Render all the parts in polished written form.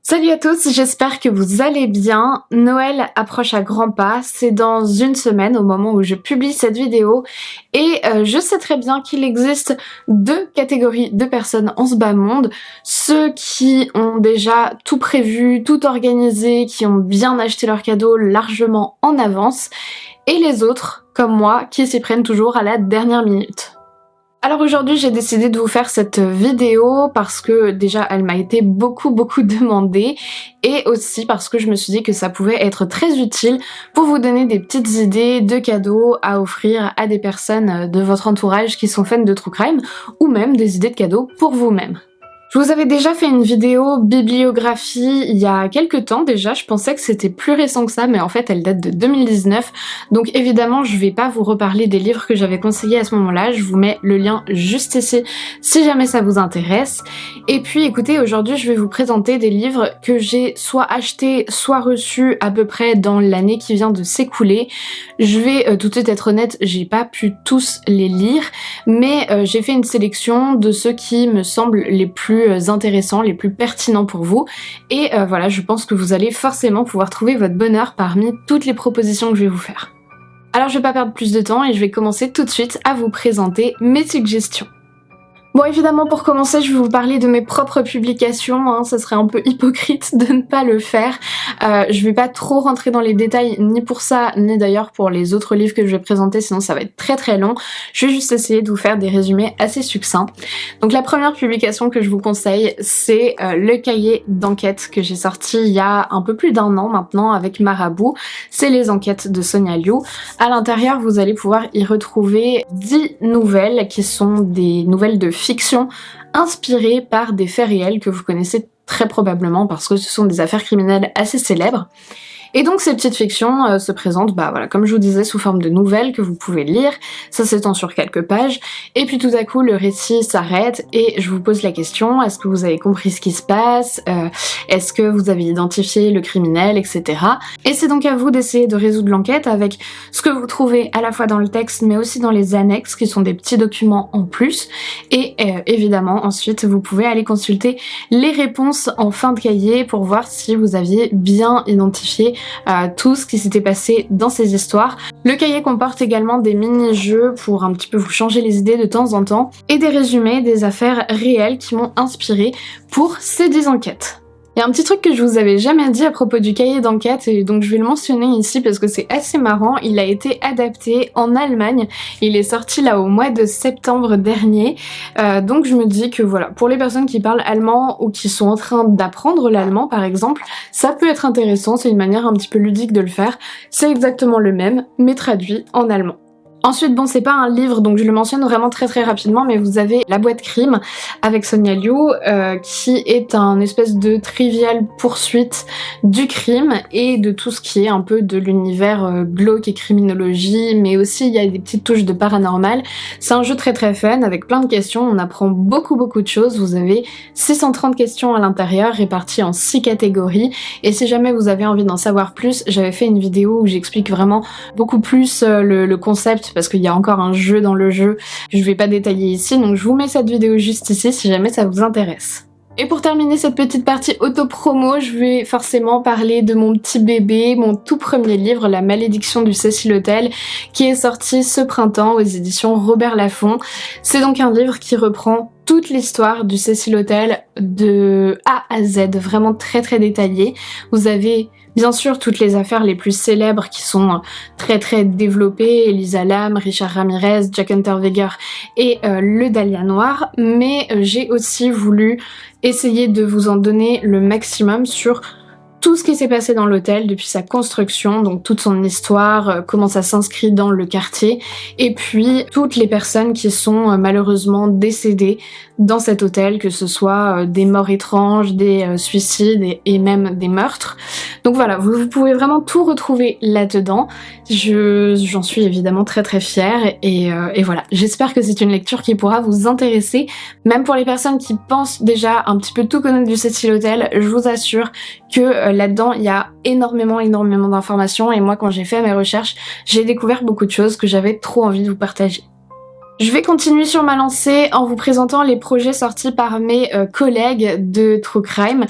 Salut à tous, j'espère que vous allez bien. Noël approche à grands pas, c'est dans une semaine au moment où je publie cette vidéo et je sais très bien qu'il existe deux catégories de personnes en ce bas monde. Ceux qui ont déjà tout prévu, tout organisé, qui ont bien acheté leurs cadeaux largement en avance, et les autres, comme moi, qui s'y prennent toujours à la dernière minute. Alors aujourd'hui j'ai décidé de vous faire cette vidéo parce que déjà elle m'a été beaucoup demandée et aussi parce que je me suis dit que ça pouvait être très utile pour vous donner des petites idées de cadeaux à offrir à des personnes de votre entourage qui sont fans de true crime ou même des idées de cadeaux pour vous-même. Je vous avais déjà fait une vidéo bibliographie il y a quelques temps déjà, je pensais que c'était plus récent que ça mais en fait elle date de 2019, donc évidemment je vais pas vous reparler des livres que j'avais conseillés à ce moment-là, je vous mets le lien juste ici si jamais ça vous intéresse. Et puis écoutez, aujourd'hui je vais vous présenter des livres que j'ai soit achetés soit reçus à peu près dans l'année qui vient de s'écouler. Je vais tout de suite être honnête, j'ai pas pu tous les lire, mais j'ai fait une sélection de ceux qui me semblent les plus intéressants, les plus pertinents pour vous. Et voilà, je pense que vous allez forcément pouvoir trouver votre bonheur parmi toutes les propositions que je vais vous faire. Alors je vais pas perdre plus de temps et je vais commencer tout de suite à vous présenter mes suggestions. Bon, évidemment, pour commencer, je vais vous parler de mes propres publications, hein, ça serait un peu hypocrite de ne pas le faire. Je vais pas trop rentrer dans les détails, ni pour ça, ni d'ailleurs pour les autres livres que je vais présenter, sinon ça va être très long. Je vais juste essayer de vous faire des résumés assez succincts. Donc la première publication que je vous conseille, c'est le cahier d'enquête que j'ai sorti il y a un peu plus d'1 an maintenant avec Marabout. C'est les enquêtes de Sonia Liu. À l'intérieur, vous allez pouvoir y retrouver 10 nouvelles qui sont des nouvelles de fiction inspirée par des faits réels que vous connaissez très probablement parce que ce sont des affaires criminelles assez célèbres. Et donc ces petites fictions se présentent, voilà, comme je vous disais, sous forme de nouvelles que vous pouvez lire, ça s'étend sur quelques pages, et puis tout à coup le récit s'arrête et je vous pose la question, est-ce que vous avez compris ce qui se passe, est-ce que vous avez identifié le criminel, etc. Et c'est donc à vous d'essayer de résoudre l'enquête avec ce que vous trouvez à la fois dans le texte mais aussi dans les annexes qui sont des petits documents en plus, et évidemment ensuite vous pouvez aller consulter les réponses en fin de cahier pour voir si vous aviez bien identifié tout ce qui s'était passé dans ces histoires. Le cahier comporte également des mini-jeux pour un petit peu vous changer les idées de temps en temps et des résumés des affaires réelles qui m'ont inspiré pour ces 10 enquêtes. Il y a un petit truc que je vous avais jamais dit à propos du cahier d'enquête et donc je vais le mentionner ici parce que c'est assez marrant, il a été adapté en Allemagne, il est sorti là au mois de septembre dernier, donc je me dis que voilà, pour les personnes qui parlent allemand ou qui sont en train d'apprendre l'allemand par exemple, ça peut être intéressant, c'est une manière un petit peu ludique de le faire, c'est exactement le même mais traduit en allemand. Ensuite, bon, c'est pas un livre, donc je le mentionne vraiment très rapidement, mais vous avez La boîte crime avec Sonia Liu, qui est un espèce de trivial poursuite du crime et de tout ce qui est un peu de l'univers glauque et criminologie, mais aussi il y a des petites touches de paranormal. C'est un jeu très fun, avec plein de questions, on apprend beaucoup de choses, vous avez 630 questions à l'intérieur, réparties en 6 catégories, et si jamais vous avez envie d'en savoir plus, j'avais fait une vidéo où j'explique vraiment beaucoup plus le concept, parce qu'il y a encore un jeu dans le jeu que je vais pas détailler ici, donc je vous mets cette vidéo juste ici si jamais ça vous intéresse. Et pour terminer cette petite partie auto-promo, je vais forcément parler de mon petit bébé, mon tout premier livre, La malédiction du Cecil Hotel, qui est sorti ce printemps aux éditions Robert Laffont. C'est donc un livre qui reprend toute l'histoire du Cecil Hotel de A à Z, vraiment très détaillée. Vous avez bien sûr toutes les affaires les plus célèbres qui sont très développées, Elisa Lam, Richard Ramirez, Jack Unterweger et le Dahlia Noir, mais j'ai aussi voulu essayer de vous en donner le maximum sur tout ce qui s'est passé dans l'hôtel depuis sa construction, donc toute son histoire, comment ça s'inscrit dans le quartier, et puis toutes les personnes qui sont malheureusement décédées dans cet hôtel, que ce soit des morts étranges, des suicides et même des meurtres. Donc voilà, vous pouvez vraiment tout retrouver là-dedans. J'en suis évidemment très fière et voilà, j'espère que c'est une lecture qui pourra vous intéresser, même pour les personnes qui pensent déjà un petit peu tout connaître du Cecil Hotel. Je vous assure que là-dedans il y a énormément d'informations et moi quand j'ai fait mes recherches, j'ai découvert beaucoup de choses que j'avais trop envie de vous partager. Je vais continuer sur ma lancée en vous présentant les projets sortis par mes collègues de True Crime.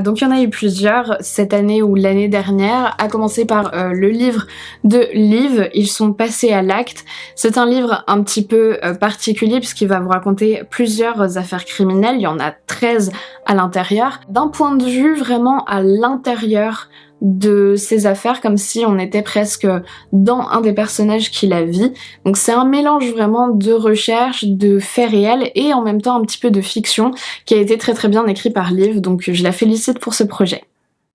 Donc il y en a eu plusieurs cette année ou l'année dernière, à commencer par le livre de Liv, Ils sont passés à l'acte. C'est un livre un petit peu particulier puisqu'il va vous raconter plusieurs affaires criminelles, il y en a 13 à l'intérieur, d'un point de vue vraiment à l'intérieur de ces affaires, comme si on était presque dans un des personnages qui la vit. Donc c'est un mélange vraiment de recherche, de faits réels et en même temps un petit peu de fiction qui a été très très bien écrit par Liv, donc je la félicite pour ce projet.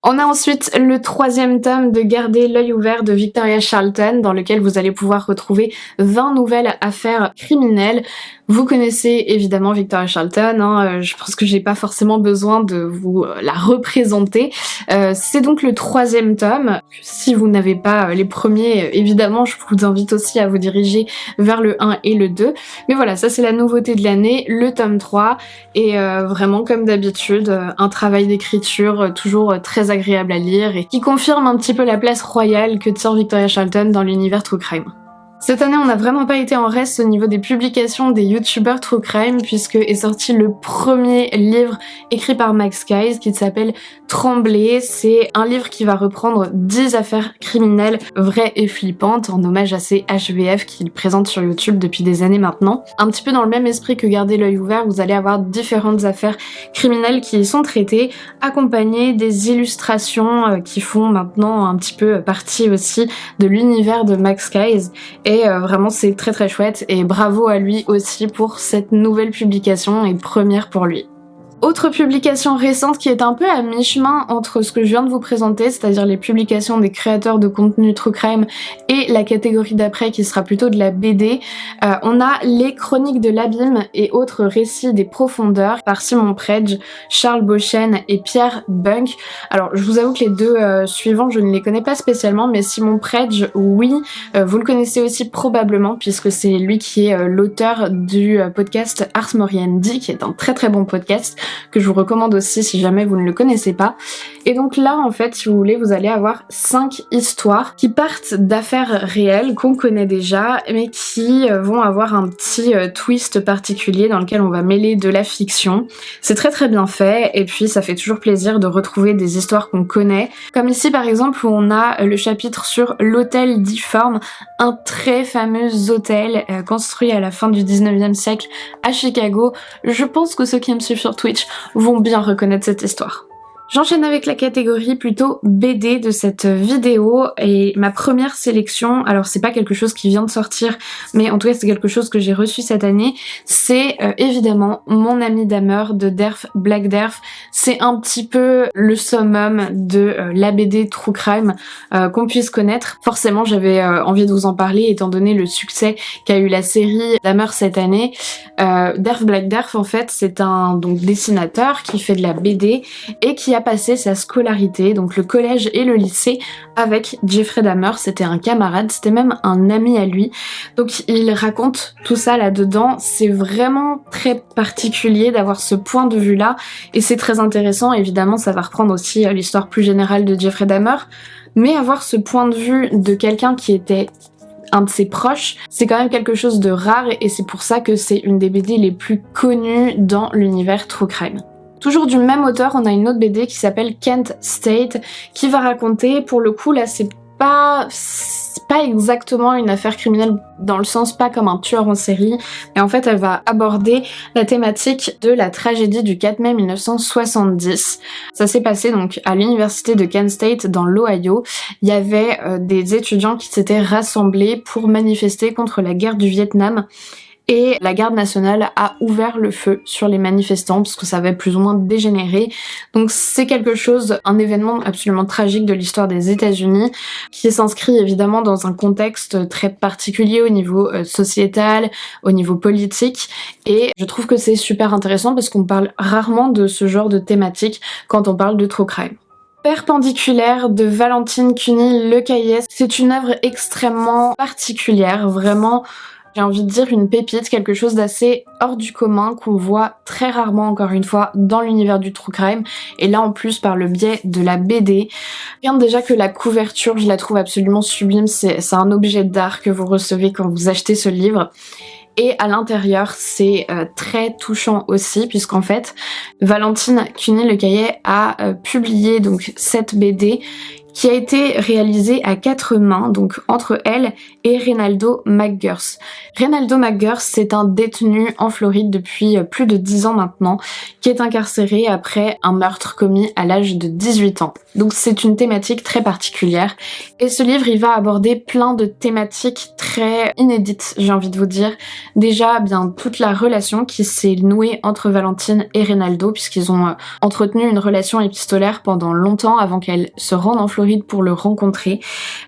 On a ensuite le 3e tome de Garder l'œil ouvert de Victoria Charlton, dans lequel vous allez pouvoir retrouver 20 nouvelles affaires criminelles. Vous connaissez évidemment Victoria Charlton, hein, je pense que j'ai pas forcément besoin de vous la représenter. C'est donc le 3e tome. Si vous n'avez pas les premiers, évidemment, je vous invite aussi à vous diriger vers le 1 et le 2. Mais voilà, ça c'est la nouveauté de l'année, le tome 3. Et vraiment, comme d'habitude, un travail d'écriture toujours très agréable à lire et qui confirme un petit peu la place royale que tient Victoria Charlton dans l'univers True Crime. Cette année, on n'a vraiment pas été en reste au niveau des publications des youtubeurs True Crime puisque est sorti le premier livre écrit par Max Guys qui s'appelle Trembler. C'est un livre qui va reprendre 10 affaires criminelles vraies et flippantes en hommage à ces HVF qu'il présente sur YouTube depuis des années maintenant. Un petit peu dans le même esprit que Garder l'œil ouvert, vous allez avoir différentes affaires criminelles qui y sont traitées, accompagnées des illustrations qui font maintenant un petit peu partie aussi de l'univers de Max Guys. Et vraiment c'est très très chouette et bravo à lui aussi pour cette nouvelle publication et première pour lui. Autre publication récente qui est un peu à mi-chemin entre ce que je viens de vous présenter, c'est-à-dire les publications des créateurs de contenu True Crime et la catégorie d'après qui sera plutôt de la BD, on a les Chroniques de l'Abîme et autres récits des profondeurs par Simon Predge, Charles Beauchesne et Pierre Bunk. Alors je vous avoue que les deux suivants je ne les connais pas spécialement, mais Simon Predge oui, vous le connaissez aussi probablement puisque c'est lui qui est l'auteur du podcast Ars Moriendi qui est un très très bon podcast que je vous recommande aussi si jamais vous ne le connaissez pas. Et donc là en fait si vous voulez vous allez avoir 5 histoires qui partent d'affaires réelles qu'on connaît déjà mais qui vont avoir un petit twist particulier dans lequel on va mêler de la fiction. C'est très très bien fait et puis ça fait toujours plaisir de retrouver des histoires qu'on connaît. Comme ici par exemple où on a le chapitre sur l'hôtel d'Iforme, un très fameux hôtel construit à la fin du 19e siècle à Chicago. Je pense que ceux qui me suivent sur Twitch vont bien reconnaître cette histoire. J'enchaîne avec la catégorie plutôt BD de cette vidéo et ma première sélection, alors c'est pas quelque chose qui vient de sortir mais en tout cas c'est quelque chose que j'ai reçu cette année, c'est évidemment Mon ami Dahmer de Derf Black Derf. C'est un petit peu le summum de la BD True Crime qu'on puisse connaître. Forcément j'avais envie de vous en parler étant donné le succès qu'a eu la série Dahmer cette année. Derf Black Derf en fait c'est un donc dessinateur qui fait de la BD et qui a passé sa scolarité, donc le collège et le lycée, avec Jeffrey Dahmer. C'était un camarade, c'était même un ami à lui. Donc il raconte tout ça là-dedans. C'est vraiment très particulier d'avoir ce point de vue-là et c'est très intéressant. Évidemment, ça va reprendre aussi l'histoire plus générale de Jeffrey Dahmer, mais avoir ce point de vue de quelqu'un qui était un de ses proches, c'est quand même quelque chose de rare et c'est pour ça que c'est une des BD les plus connues dans l'univers True Crime. Toujours du même auteur, on a une autre BD qui s'appelle Kent State, qui va raconter, pour le coup là c'est pas exactement une affaire criminelle dans le sens pas comme un tueur en série, mais en fait elle va aborder la thématique de la tragédie du 4 mai 1970. Ça s'est passé donc à l'université de Kent State dans l'Ohio. Il y avait des étudiants qui s'étaient rassemblés pour manifester contre la guerre du Vietnam. Et la garde nationale a ouvert le feu sur les manifestants parce que ça avait plus ou moins dégénéré. Donc c'est quelque chose, un événement absolument tragique de l'histoire des États-Unis qui s'inscrit évidemment dans un contexte très particulier au niveau sociétal, au niveau politique. Et je trouve que c'est super intéressant parce qu'on parle rarement de ce genre de thématique quand on parle de True Crime. Perpendiculaire de Valentine Cuny-Lecaillès, c'est une œuvre extrêmement particulière, vraiment. J'ai envie de dire une pépite, quelque chose d'assez hors du commun qu'on voit très rarement encore une fois dans l'univers du True Crime et là en plus par le biais de la BD. Regarde déjà que la couverture, je la trouve absolument sublime, c'est un objet d'art que vous recevez quand vous achetez ce livre. Et à l'intérieur, c'est très touchant aussi, puisqu'en fait, Valentine Cuny-Lecaillet a publié donc cette BD qui a été réalisée à 4 mains, donc entre elle et Reynaldo McGurth. Reynaldo McGurth, c'est un détenu en Floride depuis plus de 10 ans maintenant, qui est incarcéré après un meurtre commis à l'âge de 18 ans. Donc c'est une thématique très particulière. Et ce livre, il va aborder plein de thématiques très inédites, j'ai envie de vous dire. Déjà, bien toute la relation qui s'est nouée entre Valentine et Reynaldo, puisqu'ils ont entretenu une relation épistolaire pendant longtemps avant qu'elle se rende en Floride pour le rencontrer.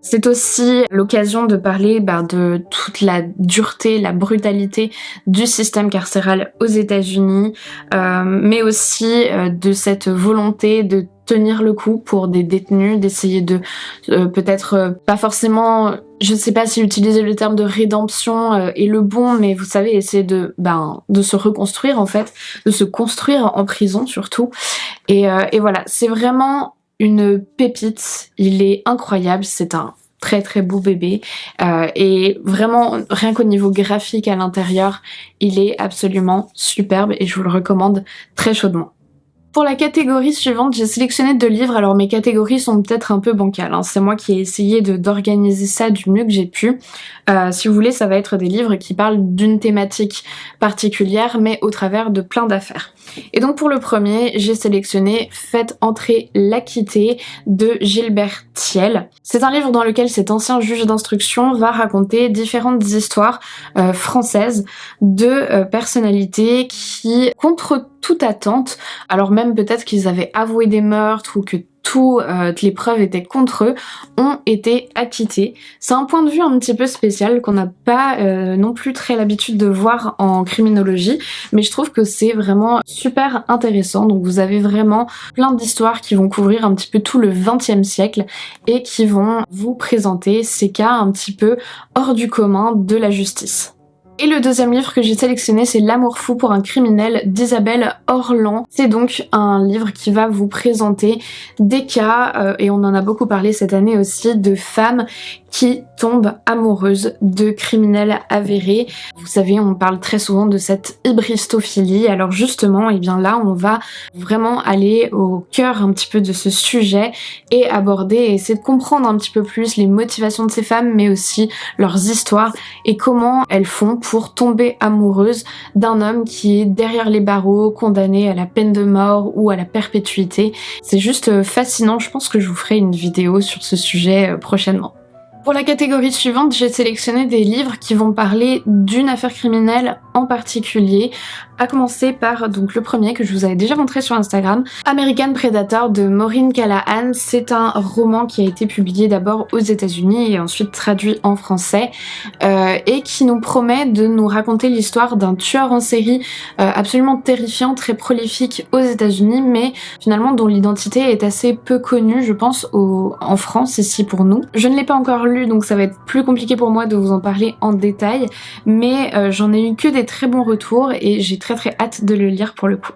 C'est aussi l'occasion de parler de toute la dureté, la brutalité du système carcéral aux États-Unis, mais aussi de cette volonté de tenir le coup pour des détenus, d'essayer de peut-être pas forcément, je sais pas si utiliser le terme de rédemption est le bon, mais vous savez, essayer de se reconstruire en fait, de se construire en prison surtout. Et voilà, c'est vraiment une pépite, il est incroyable, c'est un très très beau bébé et vraiment rien qu'au niveau graphique à l'intérieur, il est absolument superbe et je vous le recommande très chaudement. Pour la catégorie suivante, j'ai sélectionné 2 livres, alors mes catégories sont peut-être un peu bancales, hein. C'est moi qui ai essayé d'organiser ça du mieux que j'ai pu. Si vous voulez, ça va être des livres qui parlent d'une thématique particulière, mais au travers de plein d'affaires. Et donc pour le premier, j'ai sélectionné Faites entrer l'acquitté de Gilbert Thiel. C'est un livre dans lequel cet ancien juge d'instruction va raconter différentes histoires françaises de personnalités qui, contre toute attente, alors même peut-être qu'ils avaient avoué des meurtres ou que toutes les preuves étaient contre eux, ont été acquittés. C'est un point de vue un petit peu spécial qu'on n'a pas non plus très l'habitude de voir en criminologie, mais je trouve que c'est vraiment super intéressant. Donc vous avez vraiment plein d'histoires qui vont couvrir un petit peu tout le XXe siècle et qui vont vous présenter ces cas un petit peu hors du commun de la justice. Et le deuxième livre que j'ai sélectionné, c'est L'amour fou pour un criminel d'Isabelle Orland. C'est donc un livre qui va vous présenter des cas, et on en a beaucoup parlé cette année aussi, de femmes qui tombent amoureuses de criminels avérés. Vous savez, on parle très souvent de cette hybristophilie. Alors justement, et bien là, on va vraiment aller au cœur un petit peu de ce sujet et aborder et essayer de comprendre un petit peu plus les motivations de ces femmes, mais aussi leurs histoires et comment elles font pour tomber amoureuses d'un homme qui est derrière les barreaux, condamné à la peine de mort ou à la perpétuité. C'est juste fascinant, je pense que je vous ferai une vidéo sur ce sujet prochainement. Pour la catégorie suivante, j'ai sélectionné des livres qui vont parler d'une affaire criminelle en particulier, à commencer par donc le premier que je vous avais déjà montré sur Instagram, American Predator de Maureen Callahan. C'est un roman qui a été publié d'abord aux États-Unis et ensuite traduit en français et qui nous promet de nous raconter l'histoire d'un tueur en série absolument terrifiant, très prolifique aux États-Unis, mais finalement dont l'identité est assez peu connue, je pense, en France ici pour nous. Je ne l'ai pas encore lu, donc ça va être plus compliqué pour moi de vous en parler en détail, mais j'en ai eu que des très bons retours et j'ai très hâte de le lire pour le coup.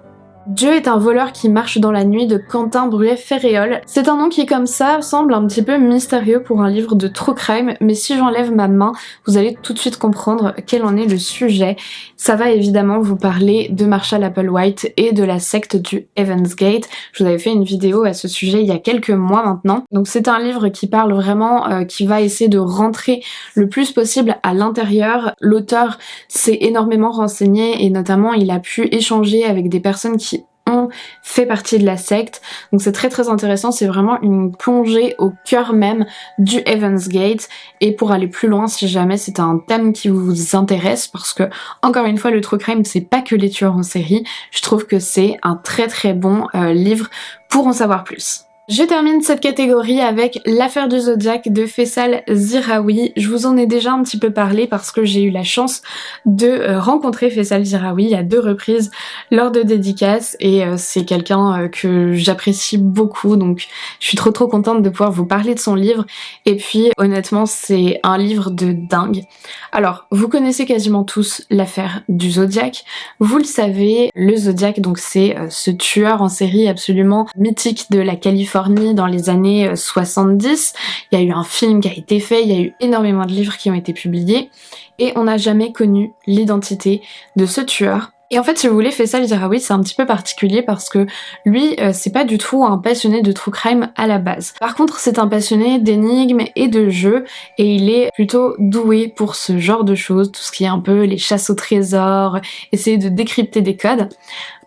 Dieu est un voleur qui marche dans la nuit de Quentin Bruet-Ferréol. C'est un nom qui comme ça semble un petit peu mystérieux pour un livre de true crime, mais si j'enlève ma main, vous allez tout de suite comprendre quel en est le sujet. Ça va évidemment vous parler de Marshall Applewhite et de la secte du Heaven's Gate. Je vous avais fait une vidéo à ce sujet il y a quelques mois maintenant. Donc c'est un livre qui parle vraiment, qui va essayer de rentrer le plus possible à l'intérieur. L'auteur s'est énormément renseigné et notamment il a pu échanger avec des personnes qui ont fait partie de la secte. Donc c'est très intéressant, c'est vraiment une plongée au cœur même du Heaven's Gate. Et pour aller plus loin, si jamais c'est un thème qui vous intéresse, parce que encore une fois le true crime c'est pas que les tueurs en série, je trouve que c'est un très bon livre pour en savoir plus. Je termine cette catégorie avec L'affaire du Zodiaque de Faisal Ziraoui. Je vous en ai déjà un petit peu parlé parce que j'ai eu la chance de rencontrer Faisal Ziraoui à 2 reprises lors de dédicaces et c'est quelqu'un que j'apprécie beaucoup, donc je suis trop contente de pouvoir vous parler de son livre. Et puis honnêtement c'est un livre de dingue. Alors vous connaissez quasiment tous l'affaire du Zodiaque, vous le savez, le Zodiaque donc c'est ce tueur en série absolument mythique de la Californie Californie dans les années 70. Il y a eu un film qui a été fait, il y a eu énormément de livres qui ont été publiés et on n'a jamais connu l'identité de ce tueur. Et en fait, si vous voulez, Faisal Diraoui, c'est un petit peu particulier parce que lui, c'est pas du tout un passionné de true crime à la base. Par contre, c'est un passionné d'énigmes et de jeux, et il est plutôt doué pour ce genre de choses, tout ce qui est un peu les chasses au trésor, essayer de décrypter des codes.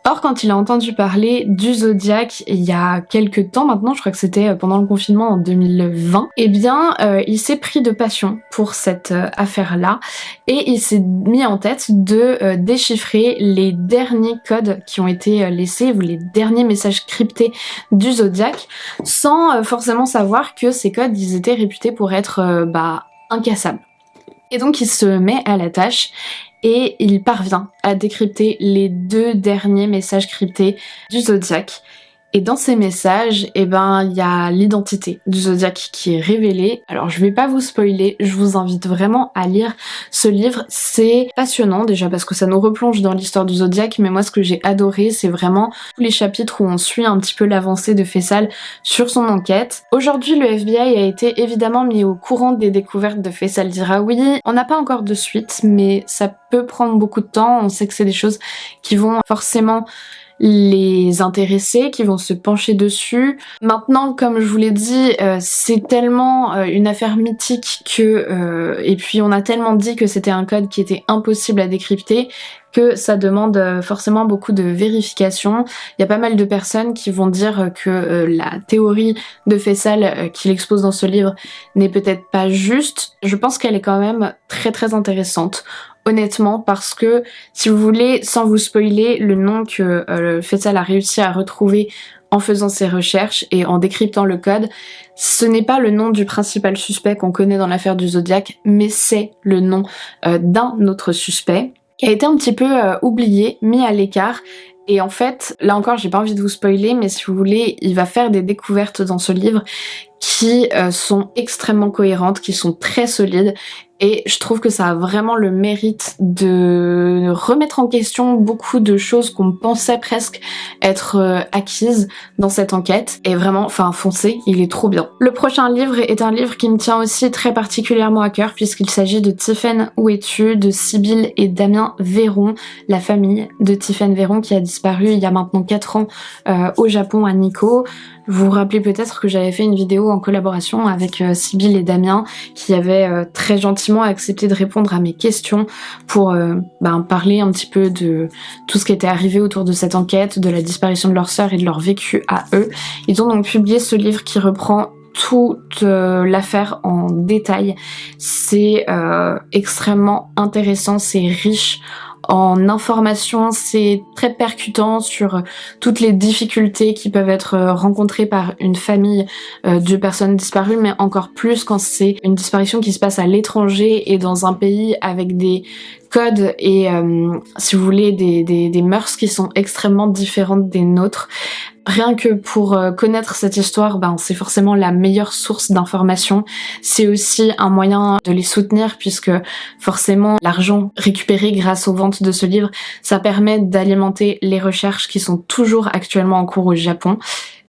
Or, quand il a entendu parler du Zodiac il y a quelques temps maintenant, je crois que c'était pendant le confinement en 2020, eh bien, il s'est pris de passion pour cette affaire-là et il s'est mis en tête de déchiffrer les derniers codes qui ont été laissés, ou les derniers messages cryptés du Zodiac, sans forcément savoir que ces codes, ils étaient réputés pour être incassables. Et donc, il se met à la tâche et il parvient à décrypter les 2 derniers messages cryptés du Zodiac. Et dans ces messages, il y a l'identité du Zodiac qui est révélée. Alors je vais pas vous spoiler, je vous invite vraiment à lire ce livre. C'est passionnant déjà parce que ça nous replonge dans l'histoire du Zodiac, mais moi ce que j'ai adoré, c'est vraiment tous les chapitres où on suit un petit peu l'avancée de Faisal sur son enquête. Aujourd'hui, le FBI a été évidemment mis au courant des découvertes de Faisal Diraoui. On n'a pas encore de suite, mais ça peut prendre beaucoup de temps. On sait que c'est des choses qui vont forcément les intéresser, qui vont se pencher dessus. Maintenant, comme je vous l'ai dit, c'est tellement une affaire mythique que et puis on a tellement dit que c'était un code qui était impossible à décrypter que ça demande forcément beaucoup de vérification. Il y a pas mal de personnes qui vont dire que la théorie de Faisal qu'il expose dans ce livre n'est peut-être pas juste. Je pense qu'elle est quand même très très intéressante. Honnêtement, parce que si vous voulez, sans vous spoiler, le nom que Faisal a réussi à retrouver en faisant ses recherches et en décryptant le code, ce n'est pas le nom du principal suspect qu'on connaît dans l'affaire du Zodiac, mais c'est le nom d'un autre suspect qui a été un petit peu oublié, mis à l'écart. Et en fait, là encore, j'ai pas envie de vous spoiler, mais si vous voulez, il va faire des découvertes dans ce livre qui sont extrêmement cohérentes, qui sont très solides, et je trouve que ça a vraiment le mérite de remettre en question beaucoup de choses qu'on pensait presque être acquises dans cette enquête, et vraiment, foncez, il est trop bien. Le prochain livre est un livre qui me tient aussi très particulièrement à cœur, puisqu'il s'agit de Tiphaine Où es-tu de Sybille et Damien Véron, la famille de Tiphaine Véron qui a disparu il y a maintenant 4 ans au Japon, à Nikko. Vous vous rappelez peut-être que j'avais fait une vidéo en collaboration avec Sybille et Damien qui avaient très gentiment accepté de répondre à mes questions pour parler un petit peu de tout ce qui était arrivé autour de cette enquête, de la disparition de leur sœur et de leur vécu à eux. Ils ont donc publié ce livre qui reprend toute l'affaire en détail. C'est extrêmement intéressant, c'est riche en informations, c'est très percutant sur toutes les difficultés qui peuvent être rencontrées par une famille de personnes disparues, mais encore plus quand c'est une disparition qui se passe à l'étranger et dans un pays avec des codes et si vous voulez des mœurs qui sont extrêmement différentes des nôtres. Rien que pour connaître cette histoire, c'est forcément la meilleure source d'information. C'est aussi un moyen de les soutenir puisque forcément l'argent récupéré grâce aux ventes de ce livre, ça permet d'alimenter les recherches qui sont toujours actuellement en cours au Japon.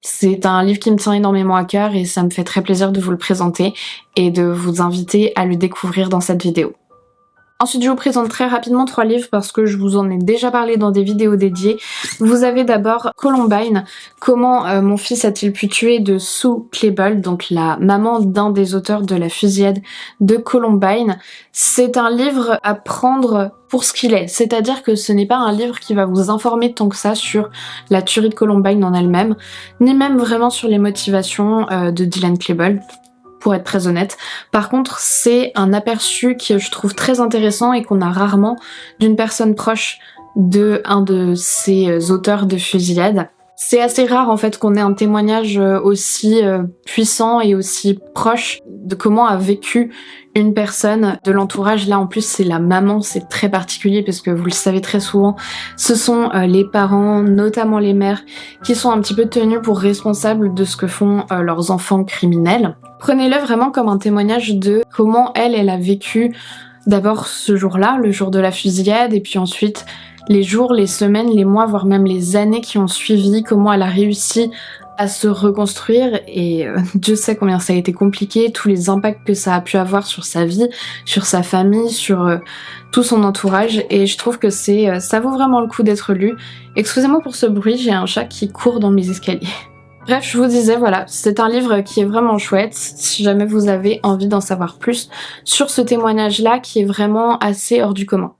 C'est un livre qui me tient énormément à cœur et ça me fait très plaisir de vous le présenter et de vous inviter à le découvrir dans cette vidéo. Ensuite, je vous présente très rapidement 3 livres parce que je vous en ai déjà parlé dans des vidéos dédiées. Vous avez d'abord Columbine, Comment mon fils a-t-il pu tuer de Sue Klebold, donc la maman d'un des auteurs de la fusillade de Columbine. C'est un livre à prendre pour ce qu'il est, c'est-à-dire que ce n'est pas un livre qui va vous informer tant que ça sur la tuerie de Columbine en elle-même, ni même vraiment sur les motivations de Dylan Klebold, pour être très honnête. Par contre, c'est un aperçu que je trouve très intéressant et qu'on a rarement d'une personne proche de un de ces auteurs de fusillade. C'est assez rare en fait qu'on ait un témoignage aussi puissant et aussi proche de comment a vécu une personne de l'entourage. Là en plus c'est la maman, c'est très particulier parce que vous le savez très souvent, ce sont les parents, notamment les mères, qui sont un petit peu tenus pour responsables de ce que font leurs enfants criminels. Prenez-le vraiment comme un témoignage de comment elle a vécu d'abord ce jour-là, le jour de la fusillade, et puis ensuite les jours, les semaines, les mois, voire même les années qui ont suivi, comment elle a réussi à se reconstruire et Dieu sait combien ça a été compliqué, tous les impacts que ça a pu avoir sur sa vie, sur sa famille, sur tout son entourage, et je trouve que ça vaut vraiment le coup d'être lu. Excusez-moi pour ce bruit, j'ai un chat qui court dans mes escaliers. Bref, je vous disais, voilà, c'est un livre qui est vraiment chouette, si jamais vous avez envie d'en savoir plus sur ce témoignage-là qui est vraiment assez hors du commun.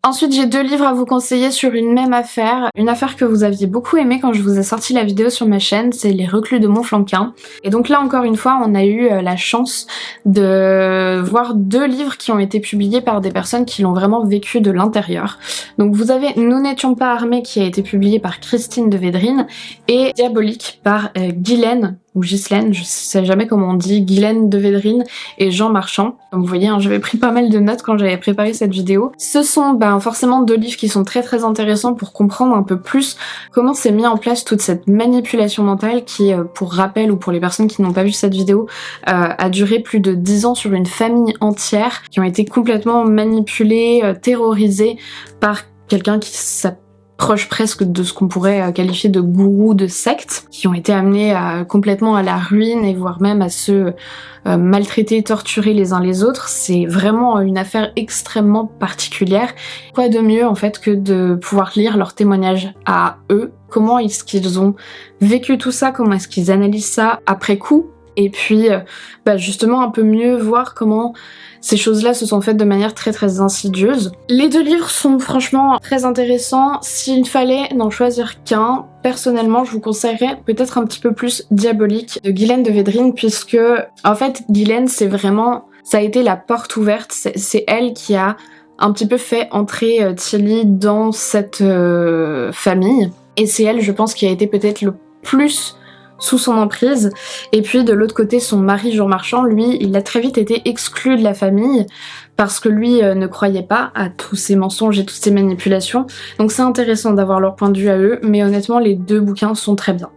Ensuite, j'ai 2 livres à vous conseiller sur une même affaire. Une affaire que vous aviez beaucoup aimée quand je vous ai sorti la vidéo sur ma chaîne, c'est Les Reclus de Montflanquin. Et donc là, encore une fois, on a eu la chance de voir 2 livres qui ont été publiés par des personnes qui l'ont vraiment vécu de l'intérieur. Donc vous avez Nous n'étions pas armés qui a été publié par Christine de Védrine et Diabolique par Guylaine ou Ghislaine, je sais jamais comment on dit, Guylaine de Védrine et Jean Marchand. Comme vous voyez, hein, j'avais pris pas mal de notes quand j'avais préparé cette vidéo. Ce sont forcément 2 livres qui sont très intéressants pour comprendre un peu plus comment s'est mis en place toute cette manipulation mentale qui, pour rappel ou pour les personnes qui n'ont pas vu cette vidéo, a duré plus de 10 ans sur une famille entière qui ont été complètement manipulées, terrorisées par quelqu'un qui s'approche presque de ce qu'on pourrait qualifier de gourou de secte, qui ont été amenés complètement à la ruine et voire même à se maltraiter, torturer les uns les autres. C'est vraiment une affaire extrêmement particulière. Quoi de mieux en fait que de pouvoir lire leurs témoignages à eux, comment est-ce qu'ils ont vécu tout ça, comment est-ce qu'ils analysent ça après coup, et puis justement un peu mieux voir comment ces choses-là se sont faites de manière très insidieuse. Les 2 livres sont franchement très intéressants. S'il fallait n'en choisir qu'un, personnellement je vous conseillerais peut-être un petit peu plus Diabolique de Guylaine de Védrine, puisque en fait Guylaine ça a été la porte ouverte, c'est elle qui a un petit peu fait entrer Tilly dans cette famille, et c'est elle je pense qui a été peut-être le plus sous son emprise. Et puis de l'autre côté, son mari Jean Marchand, lui, il a très vite été exclu de la famille parce que lui ne croyait pas à tous ces mensonges et toutes ces manipulations. Donc c'est intéressant d'avoir leur point de vue à eux, mais honnêtement les 2 bouquins sont très bien.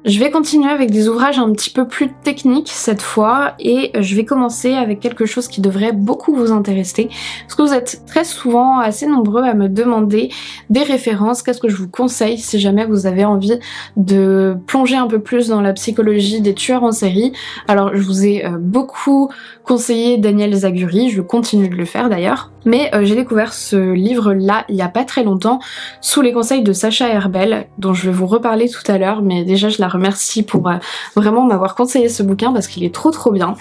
Je vais continuer avec des ouvrages un petit peu plus techniques cette fois, et je vais commencer avec quelque chose qui devrait beaucoup vous intéresser, parce que vous êtes très souvent assez nombreux à me demander des références, qu'est-ce que je vous conseille si jamais vous avez envie de plonger un peu plus dans la psychologie des tueurs en série. Alors je vous ai beaucoup conseillé Daniel Zaguri, je continue de le faire d'ailleurs, mais j'ai découvert ce livre-là il y a pas très longtemps, sous les conseils de Sacha Herbel, dont je vais vous reparler tout à l'heure, mais déjà je la remercie pour vraiment m'avoir conseillé ce bouquin parce qu'il est trop bien.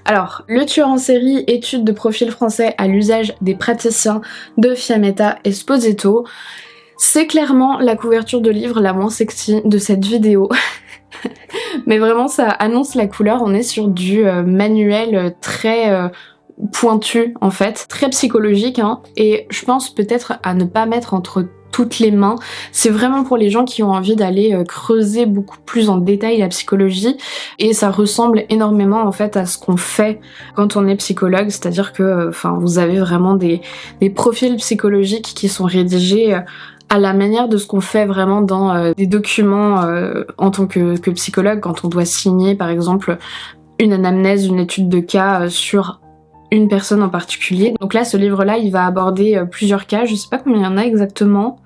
Alors, Le tueur en série, étude de profil français à l'usage des praticiens de Fiammetta Esposito. C'est clairement la couverture de livre la moins sexy de cette vidéo. Mais vraiment ça annonce la couleur, on est sur du manuel très pointu en fait, très psychologique hein, et je pense peut-être à ne pas mettre entre toutes les mains. C'est vraiment pour les gens qui ont envie d'aller creuser beaucoup plus en détail la psychologie, et ça ressemble énormément en fait à ce qu'on fait quand on est psychologue, c'est-à-dire que vous avez vraiment des profils psychologiques qui sont rédigés à la manière de ce qu'on fait vraiment dans des documents en tant que psychologue, quand on doit signer par exemple une anamnèse, une étude de cas sur une personne en particulier. Donc là, ce livre-là, il va aborder plusieurs cas, je sais pas combien il y en a exactement,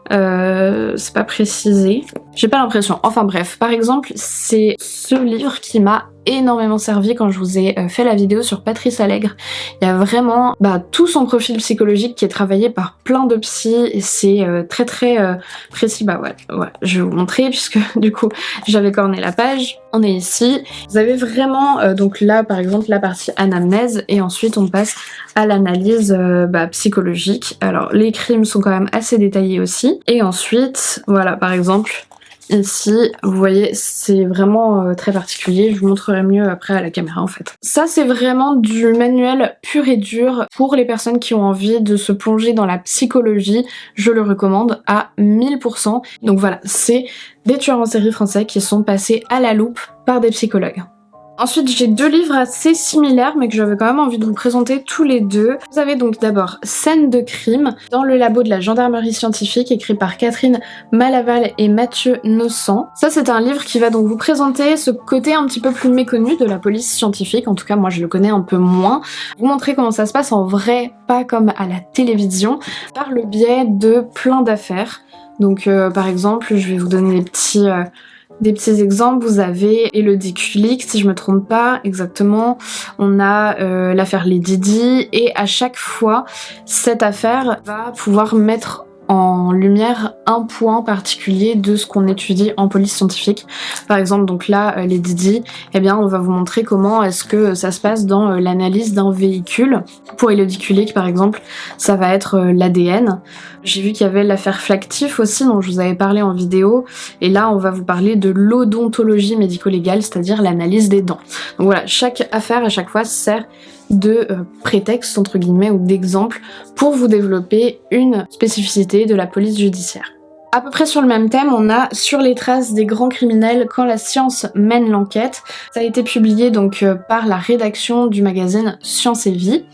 c'est pas précisé, j'ai pas l'impression. Enfin bref, par exemple, c'est ce livre qui m'a énormément servi quand je vous ai fait la vidéo sur Patrice Allègre. Il y a vraiment tout son profil psychologique qui est travaillé par plein de psys, et c'est très précis. Je vais vous montrer puisque du coup j'avais corné la page. On est ici, vous avez vraiment donc là par exemple la partie anamnèse, et ensuite on passe à l'analyse psychologique. Alors les crimes sont quand même assez détaillés aussi, et ensuite voilà par exemple ici, vous voyez, c'est vraiment très particulier, je vous montrerai mieux après à la caméra en fait. Ça c'est vraiment du manuel pur et dur pour les personnes qui ont envie de se plonger dans la psychologie, je le recommande à 1000%. Donc voilà, c'est des tueurs en série français qui sont passés à la loupe par des psychologues. Ensuite, j'ai 2 livres assez similaires, mais que j'avais quand même envie de vous présenter tous les 2. Vous avez donc d'abord Scène de crime dans le labo de la gendarmerie scientifique, écrit par Catherine Malaval et Mathieu Nossan. Ça, c'est un livre qui va donc vous présenter ce côté un petit peu plus méconnu de la police scientifique, en tout cas moi je le connais un peu moins. Vous montrer comment ça se passe en vrai, pas comme à la télévision, par le biais de plein d'affaires. Donc par exemple, je vais vous donner des Des petits exemples, vous avez Elodie Kulik, si je me trompe pas exactement, on a l'affaire Lady Di, et à chaque fois, cette affaire va pouvoir mettre en lumière un point particulier de ce qu'on étudie en police scientifique. Par exemple, donc là, Lady Di, eh bien, on va vous montrer comment est-ce que ça se passe dans l'analyse d'un véhicule. Pour Elodie Kulik, par exemple, ça va être l'ADN. J'ai vu qu'il y avait l'affaire Flactif aussi, dont je vous avais parlé en vidéo, et là, on va vous parler de l'odontologie médico-légale, c'est-à-dire l'analyse des dents. Donc voilà, chaque affaire, à chaque fois, sert de prétexte, entre guillemets, ou d'exemple pour vous développer une spécificité de la police judiciaire. À peu près sur le même thème, on a Sur les traces des grands criminels quand la science mène l'enquête. Ça a été publié donc par la rédaction du magazine Science et Vie.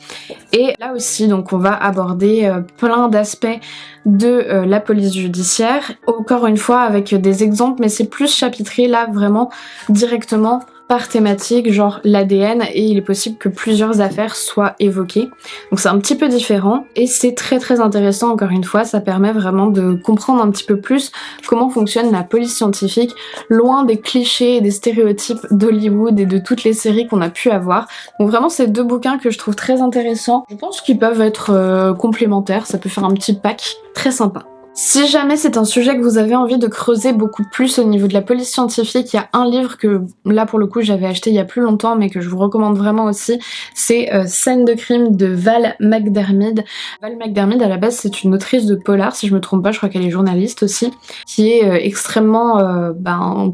Et là aussi, donc on va aborder plein d'aspects de la police judiciaire. Encore une fois avec des exemples, mais c'est plus chapitré là vraiment directement par thématique, genre l'ADN, et il est possible que plusieurs affaires soient évoquées. Donc c'est un petit peu différent, et c'est très très intéressant, encore une fois, ça permet vraiment de comprendre un petit peu plus comment fonctionne la police scientifique, loin des clichés et des stéréotypes d'Hollywood et de toutes les séries qu'on a pu avoir. Donc vraiment, c'est deux bouquins que je trouve très intéressants. Je pense qu'ils peuvent être complémentaires, ça peut faire un petit pack très sympa. Si jamais c'est un sujet que vous avez envie de creuser beaucoup plus au niveau de la police scientifique, il y a un livre que là pour le coup j'avais acheté il y a plus longtemps mais que je vous recommande vraiment aussi, c'est Scène de crime de Val McDermid. Val McDermid à la base c'est une autrice de polar, si je me trompe pas, je crois qu'elle est journaliste aussi, qui est extrêmement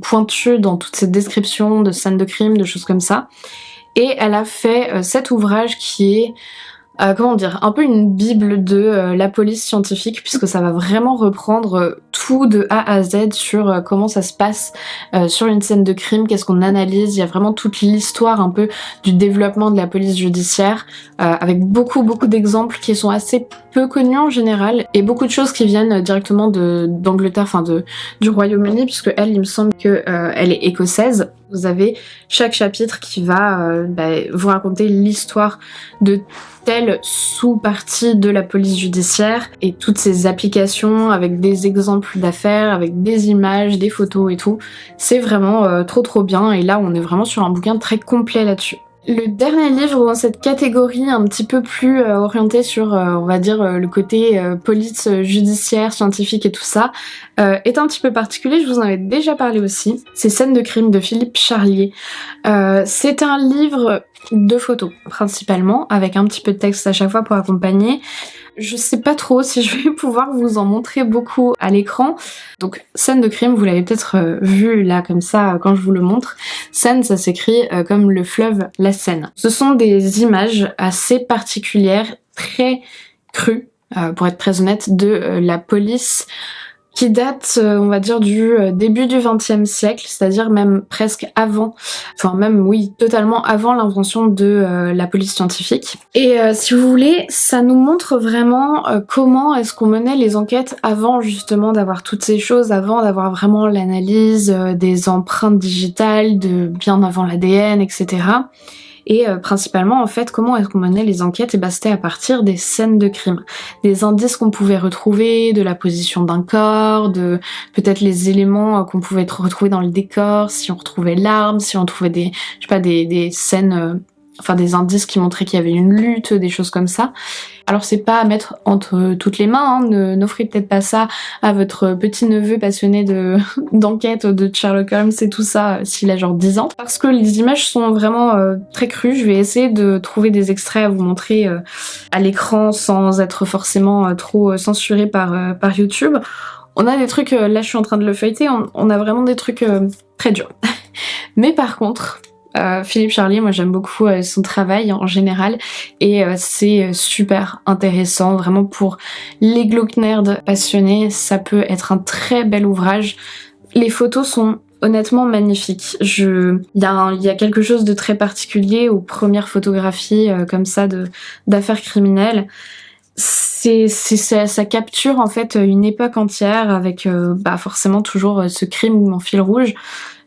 pointue dans toutes ces descriptions de scènes de crime, de choses comme ça. Et elle a fait cet ouvrage qui est comment dire, un peu une bible de la police scientifique, puisque ça va vraiment reprendre tout de A à Z sur comment ça se passe sur une scène de crime, qu'est-ce qu'on analyse, il y a vraiment toute l'histoire un peu du développement de la police judiciaire, avec beaucoup d'exemples qui sont assez peu connus en général, et beaucoup de choses qui viennent directement d'Angleterre, enfin du Royaume-Uni, puisque elle, il me semble que elle est écossaise. Vous avez chaque chapitre qui va vous raconter l'histoire de telle sous-partie de la police judiciaire et toutes ces applications avec des exemples d'affaires, avec des images, des photos et tout. C'est vraiment trop bien, et là on est vraiment sur un bouquin très complet là-dessus. Le dernier livre dans cette catégorie un petit peu plus orienté sur, on va dire, le côté police judiciaire, scientifique et tout ça, est un petit peu particulier, je vous en avais déjà parlé aussi. C'est Scène de crime de Philippe Charlier. C'est un livre de photos, principalement, avec un petit peu de texte à chaque fois pour accompagner. Je sais pas trop si je vais pouvoir vous en montrer beaucoup à l'écran. Donc, Scène de crime, vous l'avez peut-être vu là comme ça quand je vous le montre. Seine, ça s'écrit comme le fleuve, la Seine. Ce sont des images assez particulières, très crues, pour être très honnête, de la police qui date, on va dire, du début du XXe siècle, c'est-à-dire même presque avant, enfin même, oui, totalement avant l'invention de la police scientifique. Et si vous voulez, ça nous montre vraiment comment est-ce qu'on menait les enquêtes avant justement d'avoir toutes ces choses, avant d'avoir vraiment l'analyse des empreintes digitales, de bien avant l'ADN, etc. Et principalement en fait comment est-ce qu'on menait les enquêtes, et c'était à partir des scènes de crime, des indices qu'on pouvait retrouver, de la position d'un corps, de peut-être les éléments qu'on pouvait retrouver dans le décor, si on retrouvait l'arme, si on trouvait des, je sais pas, des scènes, enfin des indices qui montraient qu'il y avait une lutte, des choses comme ça. Alors c'est pas à mettre entre toutes les mains, hein, n'offrez peut-être pas ça à votre petit-neveu passionné d'enquête, de Sherlock Holmes et tout ça, s'il a genre 10 ans. Parce que les images sont vraiment très crues, je vais essayer de trouver des extraits à vous montrer à l'écran sans être forcément trop censuré par YouTube. On a des trucs, là je suis en train de le feuilleter, on a vraiment des trucs très durs. Mais par contre, Philippe Charlier, moi j'aime beaucoup son travail en général, et c'est super intéressant, vraiment pour les glauques nerds passionnés, ça peut être un très bel ouvrage. Les photos sont honnêtement magnifiques. Il y a quelque chose de très particulier aux premières photographies comme ça d'affaires criminelles. Ça capture en fait une époque entière avec forcément toujours ce crime en fil rouge.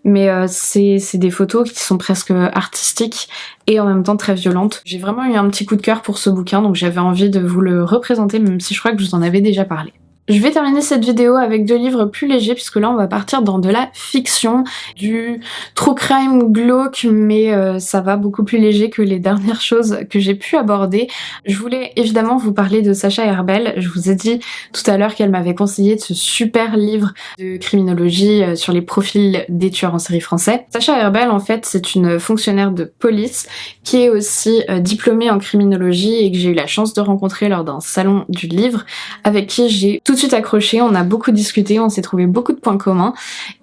Mais c'est des photos qui sont presque artistiques et en même temps très violentes. J'ai vraiment eu un petit coup de cœur pour ce bouquin, donc j'avais envie de vous le représenter, même si je crois que je vous en avais déjà parlé. Je vais terminer cette vidéo avec 2 livres plus légers puisque là on va partir dans de la fiction, du true crime glauque, mais ça va beaucoup plus léger que les dernières choses que j'ai pu aborder. Je voulais évidemment vous parler de Sacha Herbel. Je vous ai dit tout à l'heure qu'elle m'avait conseillé ce super livre de criminologie sur les profils des tueurs en série français. Sacha Herbel en fait c'est une fonctionnaire de police qui est aussi diplômée en criminologie et que j'ai eu la chance de rencontrer lors d'un salon du livre, avec qui j'ai tout de suite accroché, on a beaucoup discuté, on s'est trouvé beaucoup de points communs,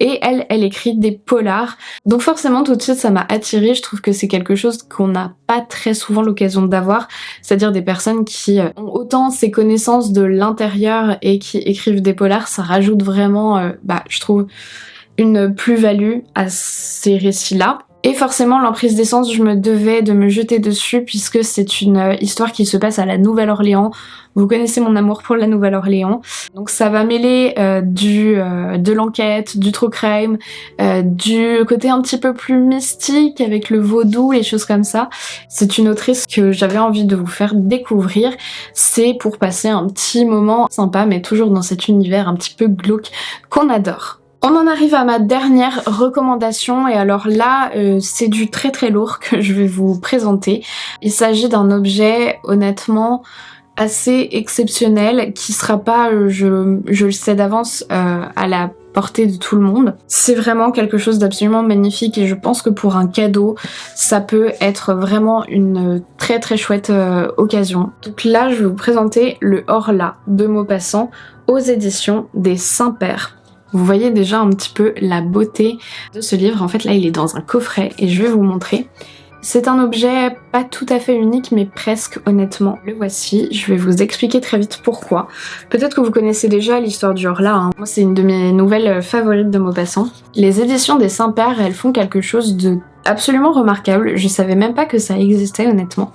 et elle écrit des polars, donc forcément tout de suite ça m'a attirée. Je trouve que c'est quelque chose qu'on n'a pas très souvent l'occasion d'avoir, c'est-à-dire des personnes qui ont autant ces connaissances de l'intérieur et qui écrivent des polars. Ça rajoute vraiment, je trouve, une plus-value à ces récits-là. Et forcément, l'emprise d'essence, je me devais de me jeter dessus puisque c'est une histoire qui se passe à la Nouvelle-Orléans. Vous connaissez mon amour pour la Nouvelle-Orléans. Donc ça va mêler de l'enquête, du true crime, du côté un petit peu plus mystique avec le vaudou, les choses comme ça. C'est une autrice que j'avais envie de vous faire découvrir. C'est pour passer un petit moment sympa, mais toujours dans cet univers un petit peu glauque qu'on adore. On en arrive à ma dernière recommandation, et alors là c'est du très très lourd que je vais vous présenter. Il s'agit d'un objet honnêtement assez exceptionnel qui sera pas, je le sais d'avance, à la portée de tout le monde. C'est vraiment quelque chose d'absolument magnifique et je pense que pour un cadeau ça peut être vraiment une très très chouette occasion. Donc là je vais vous présenter le Horla de Maupassant aux éditions des Saint-Pères. Vous voyez déjà un petit peu la beauté de ce livre. En fait là il est dans un coffret et je vais vous montrer. C'est un objet pas tout à fait unique mais presque, honnêtement. Le voici, je vais vous expliquer très vite pourquoi. Peut-être que vous connaissez déjà l'histoire du Horla, hein. Moi c'est une de mes nouvelles favorites de Maupassant. Les éditions des Saint-Pères, elles font quelque chose de absolument remarquable. Je savais même pas que ça existait honnêtement.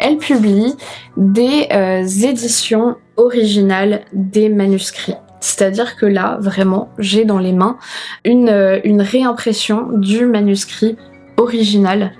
Elles publient des éditions originales des manuscrits. C'est-à-dire que là, vraiment, j'ai dans les mains une réimpression du manuscrit original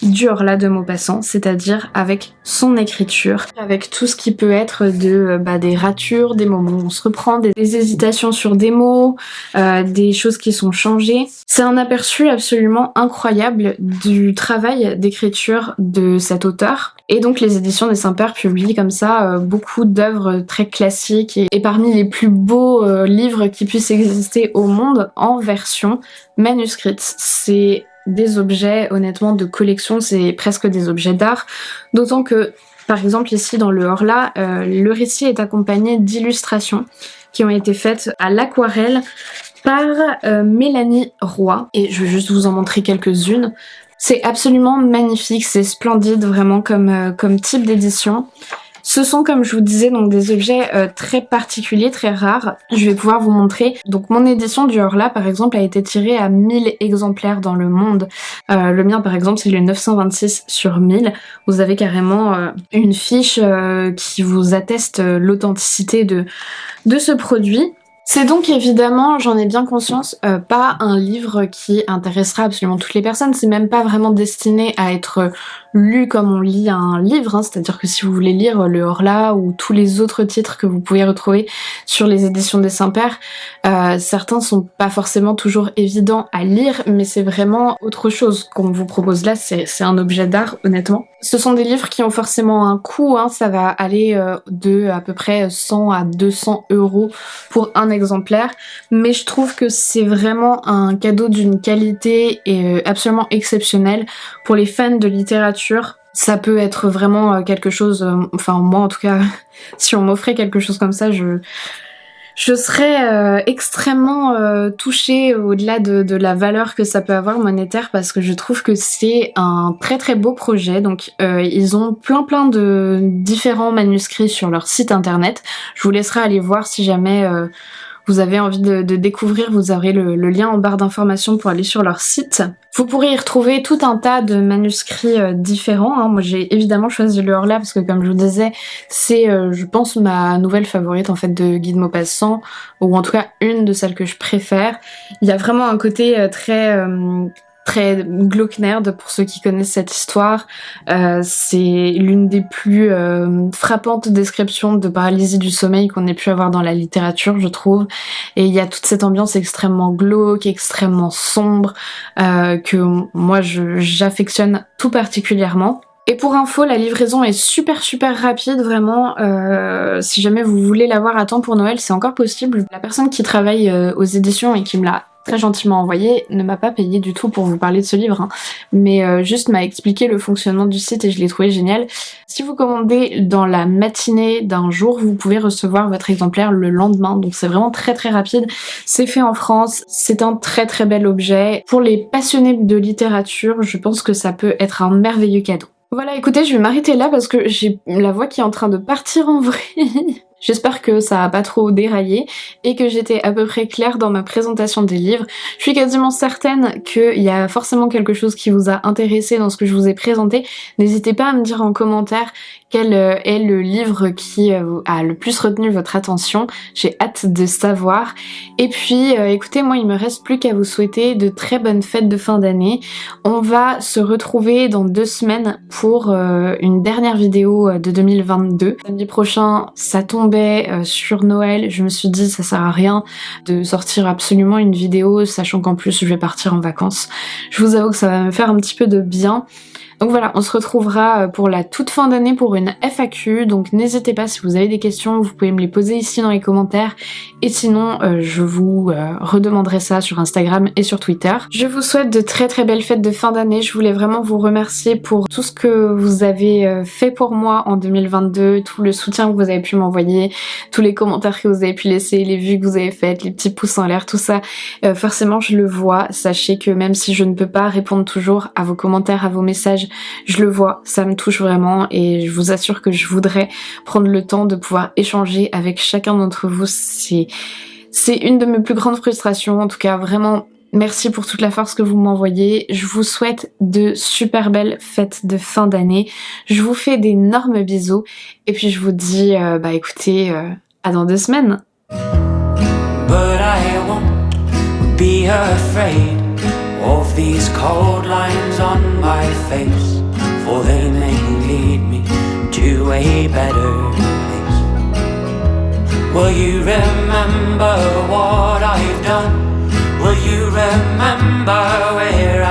du Horla de Maupassant, c'est-à-dire avec son écriture, avec tout ce qui peut être des ratures, des moments où on se reprend, des hésitations sur des mots, des choses qui sont changées. C'est un aperçu absolument incroyable du travail d'écriture de cet auteur. Et donc les éditions des Saint-Pères publient comme ça beaucoup d'œuvres très classiques et parmi les plus beaux livres qui puissent exister au monde en version manuscrite. C'est des objets honnêtement de collection, c'est presque des objets d'art, d'autant que par exemple ici dans le Horla, le récit est accompagné d'illustrations qui ont été faites à l'aquarelle par Mélanie Roy, et je vais juste vous en montrer quelques-unes. C'est absolument magnifique, c'est splendide vraiment comme type d'édition. Ce sont, comme je vous disais, donc des objets très particuliers, très rares. Je vais pouvoir vous montrer. Donc mon édition du Horla, par exemple, a été tirée à 1000 exemplaires dans le monde. Le mien, par exemple, c'est le 926 sur 1000. Vous avez carrément une fiche qui vous atteste l'authenticité de ce produit. C'est donc évidemment, j'en ai bien conscience, pas un livre qui intéressera absolument toutes les personnes. C'est même pas vraiment destiné à être lu comme on lit un livre, hein. C'est-à-dire que si vous voulez lire le Horla ou tous les autres titres que vous pouvez retrouver sur les éditions des Saint-Pères, certains sont pas forcément toujours évidents à lire, mais c'est vraiment autre chose qu'on vous propose là, c'est un objet d'art honnêtement. Ce sont des livres qui ont forcément un coût, hein. Ça va aller de à peu près 100 à 200 € pour un exemplaire, mais je trouve que c'est vraiment un cadeau d'une qualité et absolument exceptionnelle pour les fans de littérature. Ça peut être vraiment quelque chose, enfin moi en tout cas, si on m'offrait quelque chose comme ça, je serais extrêmement touchée au-delà de la valeur que ça peut avoir monétaire, parce que je trouve que c'est un très très beau projet. Donc ils ont plein de différents manuscrits sur leur site internet. Je vous laisserai aller voir si jamais vous avez envie de découvrir, vous aurez le lien en barre d'informations pour aller sur leur site. Vous pourrez y retrouver tout un tas de manuscrits différents, hein. Moi j'ai évidemment choisi le Horla parce que comme je vous disais, c'est je pense ma nouvelle favorite en fait de Guy de Maupassant, ou en tout cas une de celles que je préfère. Il y a vraiment un côté très très glauque nerd pour ceux qui connaissent cette histoire. C'est l'une des plus frappantes descriptions de paralysie du sommeil qu'on ait pu avoir dans la littérature, je trouve. Et il y a toute cette ambiance extrêmement glauque, extrêmement sombre, que moi j'affectionne tout particulièrement. Et pour info, la livraison est super rapide, vraiment. Si jamais vous voulez l'avoir à temps pour Noël, c'est encore possible. La personne qui travaille aux éditions et qui me l'a très gentiment envoyé ne m'a pas payé du tout pour vous parler de ce livre, hein, mais juste m'a expliqué le fonctionnement du site et je l'ai trouvé génial. Si vous commandez dans la matinée d'un jour, vous pouvez recevoir votre exemplaire le lendemain, donc c'est vraiment très rapide. C'est fait en France, c'est un très bel objet. Pour les passionnés de littérature, je pense que ça peut être un merveilleux cadeau. Voilà, écoutez, je vais m'arrêter là parce que j'ai la voix qui est en train de partir en vrille. J'espère que ça a pas trop déraillé et que j'étais à peu près claire dans ma présentation des livres. Je suis quasiment certaine qu'il y a forcément quelque chose qui vous a intéressé dans ce que je vous ai présenté. N'hésitez pas à me dire en commentaire quel est le livre qui a le plus retenu votre attention. J'ai hâte de savoir. Et puis, écoutez, moi, il me reste plus qu'à vous souhaiter de très bonnes fêtes de fin d'année. On va se retrouver dans 2 semaines pour une dernière vidéo de 2022. Samedi prochain, ça tombait sur Noël. Je me suis dit, ça sert à rien de sortir absolument une vidéo, sachant qu'en plus, je vais partir en vacances. Je vous avoue que ça va me faire un petit peu de bien. Donc voilà, on se retrouvera pour la toute fin d'année pour une FAQ, donc n'hésitez pas si vous avez des questions, vous pouvez me les poser ici dans les commentaires, et sinon je vous redemanderai ça sur Instagram et sur Twitter. Je vous souhaite de très belles fêtes de fin d'année, je voulais vraiment vous remercier pour tout ce que vous avez fait pour moi en 2022, tout le soutien que vous avez pu m'envoyer, tous les commentaires que vous avez pu laisser, les vues que vous avez faites, les petits pouces en l'air, tout ça, forcément je le vois, sachez que même si je ne peux pas répondre toujours à vos commentaires, à vos messages, je le vois, ça me touche vraiment et je vous assure que je voudrais prendre le temps de pouvoir échanger avec chacun d'entre vous. C'est une de mes plus grandes frustrations, en tout cas vraiment merci pour toute la force que vous m'envoyez. Je vous souhaite de super belles fêtes de fin d'année. Je vous fais d'énormes bisous et puis je vous dis écoutez, à dans 2 semaines. But I won't be afraid of these cold lines on my face, for they may lead me to a better place. Will you remember what I've done? Will you remember where